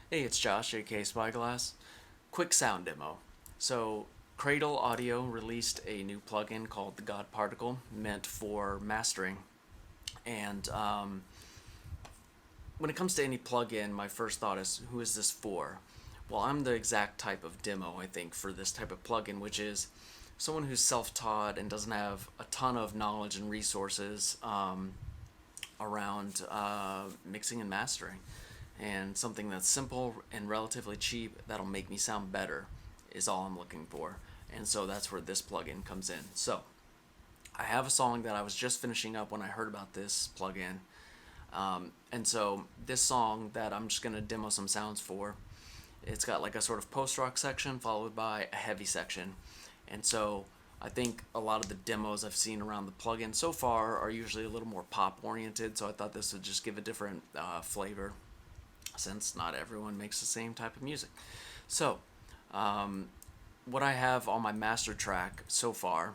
Hey, it's Josh, aka Spieglass. Quick sound demo. So, Cradle Audio released a new plugin called the God Particle, meant for mastering. And when it comes to any plugin, my first thought is, who is this for? Well, I'm the exact type of demo, I think, for this type of plugin, which is someone who's self taught and doesn't have a ton of knowledge and resources around mixing and mastering. And something that's simple and relatively cheap that'll make me sound better is all I'm looking for. And so that's where this plugin comes in. So I have a song that I was just finishing up when I heard about this plugin. And so this song that I'm just going to demo some sounds for, it's got like a sort of post-rock section followed by a heavy section. And so I think a lot of the demos I've seen around the plugin so far are usually a little more pop oriented, so I thought this would just give a different flavor since not everyone makes the same type of music. So, what I have on my master track so far,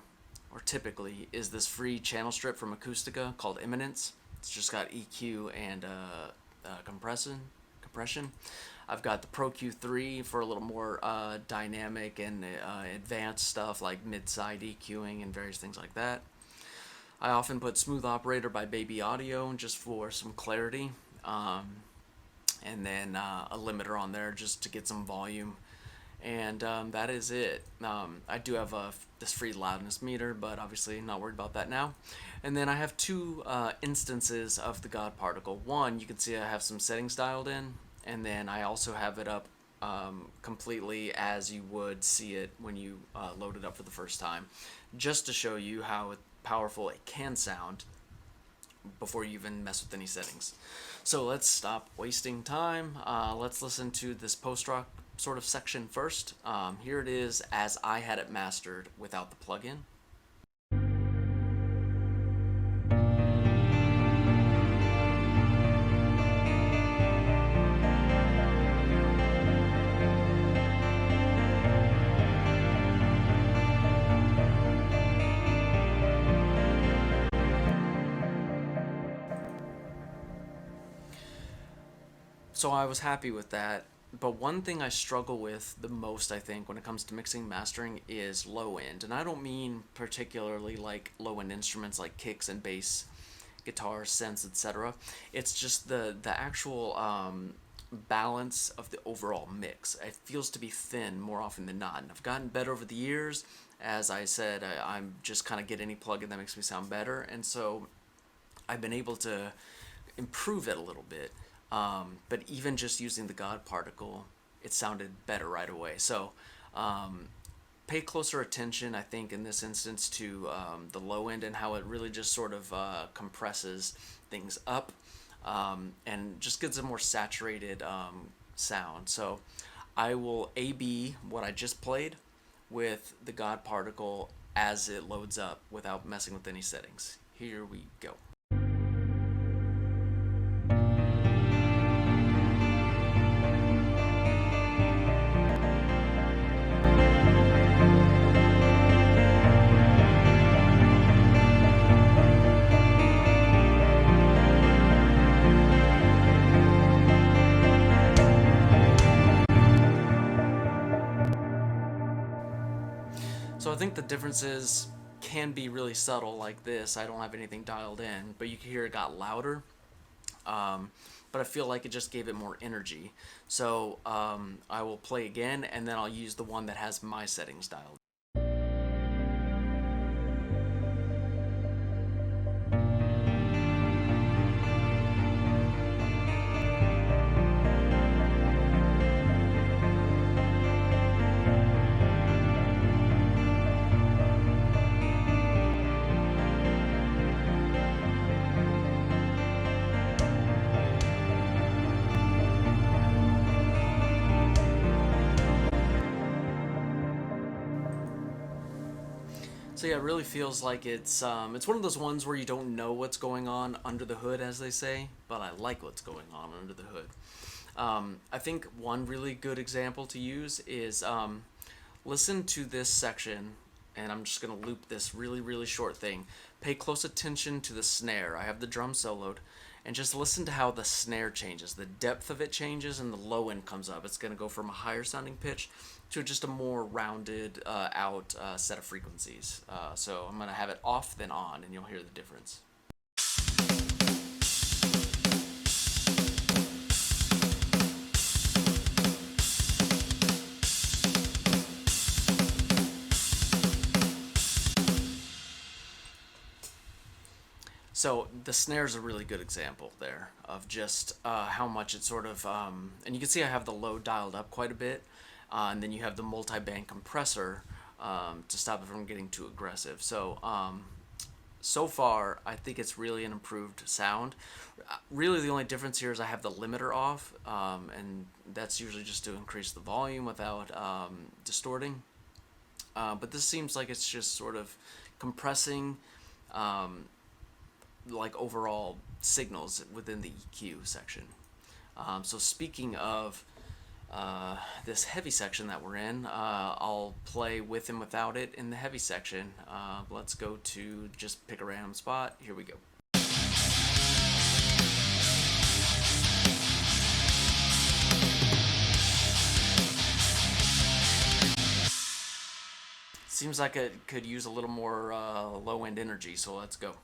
or typically, is this free channel strip from Acoustica called Imminence. It's just got EQ and compression. I've got the Pro Q3 for a little more dynamic and advanced stuff like mid-side EQing and various things like that. I often put Smooth Operator by Baby Audio just for some clarity. And then a limiter on there just to get some volume. And that is it. I do have this free loudness meter, but obviously not worried about that now. And then I have two instances of the God Particle. One, you can see I have some settings dialed in, and then I also have it up completely as you would see it when you load it up for the first time, just to show you how powerful it can sound before you even mess with any settings. So let's stop wasting time. Let's listen to this post-rock sort of section first. Here it is as I had it mastered without the plugin. So I was happy with that. But one thing I struggle with the most, I think, when it comes to mixing and mastering is low end. And I don't mean particularly like low end instruments like kicks and bass, guitar, synths, etc. It's just the actual balance of the overall mix. It feels to be thin more often than not. And I've gotten better over the years. As I said, I'm just kind of get any plugin that makes me sound better. And so I've been able to improve it a little bit. But even just using the God particle, it sounded better right away. So pay closer attention, I think, in this instance to the low end and how it really just sort of compresses things up and just gives a more saturated sound. So I will A-B what I just played with the God particle as it loads up without messing with any settings. Here we go. So I think the differences can be really subtle like this. I don't have anything dialed in, but you can hear it got louder. But I feel like it just gave it more energy. So I will play again, and then I'll use the one that has my settings dialed. So yeah, it really feels like it's one of those ones where you don't know what's going on under the hood, as they say, but I like what's going on under the hood. I think one really good example to use is listen to this section, and I'm just gonna loop this really short thing. Pay close attention to the snare. I have the drum soloed, and just listen to how the snare changes. The depth of it changes and the low end comes up. It's going to go from a higher sounding pitch to just a more rounded out set of frequencies. So I'm going to have it off then on, and you'll hear the difference. So the snare is a really good example there of just how much it sort of, and you can see I have the low dialed up quite a bit, and then you have the multi-band compressor to stop it from getting too aggressive. So so far, I think it's really an improved sound. Really, the only difference here is I have the limiter off, and that's usually just to increase the volume without distorting. But this seems like it's just sort of compressing like overall signals within the EQ section. So speaking of this heavy section that we're in, I'll play with and without it in the heavy section. Let's go to just pick a random spot. Here we go. Seems like it could use a little more low end energy, so let's go.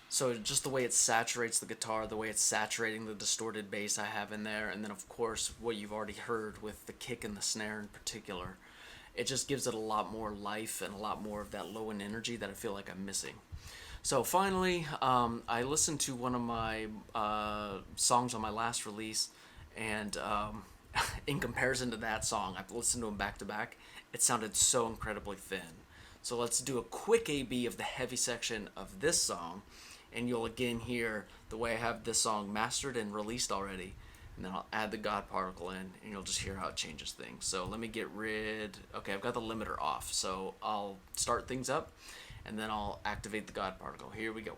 So just the way it saturates the guitar, the way it's saturating the distorted bass I have in there, and then of course what you've already heard with the kick and the snare in particular, it just gives it a lot more life and a lot more of that low end energy that I feel like I'm missing. So finally, I listened to one of my songs on my last release, and in comparison to that song, I've listened to them back to back. It sounded so incredibly thin. So let's do a quick A/B of the heavy section of this song, and you'll again hear the way I have this song mastered and released already, and then I'll add the God particle in, and you'll just hear how it changes things. So let me get rid, okay, I've got the limiter off, so I'll start things up, and then I'll activate the God particle. Here we go.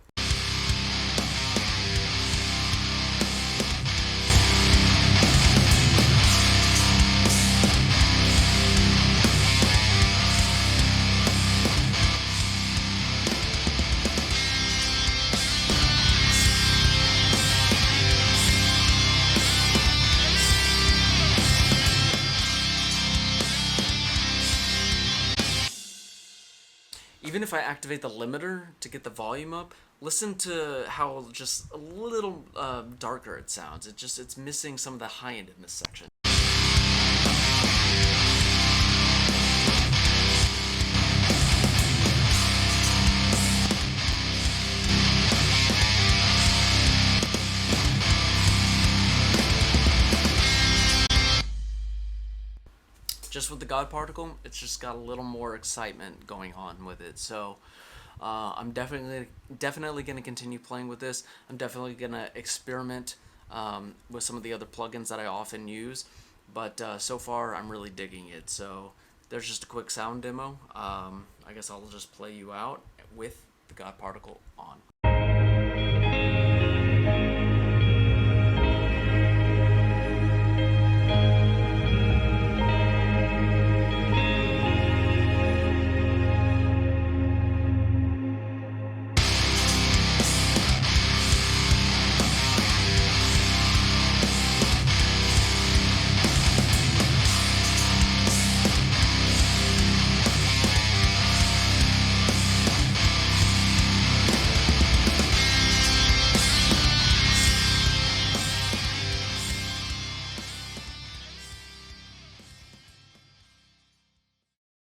Even if I activate the limiter to get the volume up, listen to how just a little darker it sounds. It's missing some of the high end in this section. Just with the God particle, it's just got a little more excitement going on with it. So I'm definitely going to continue playing with this. I'm definitely going to experiment with some of the other plugins that I often use. But so far, I'm really digging it. So there's just a quick sound demo. I guess I'll just play you out with the God particle on.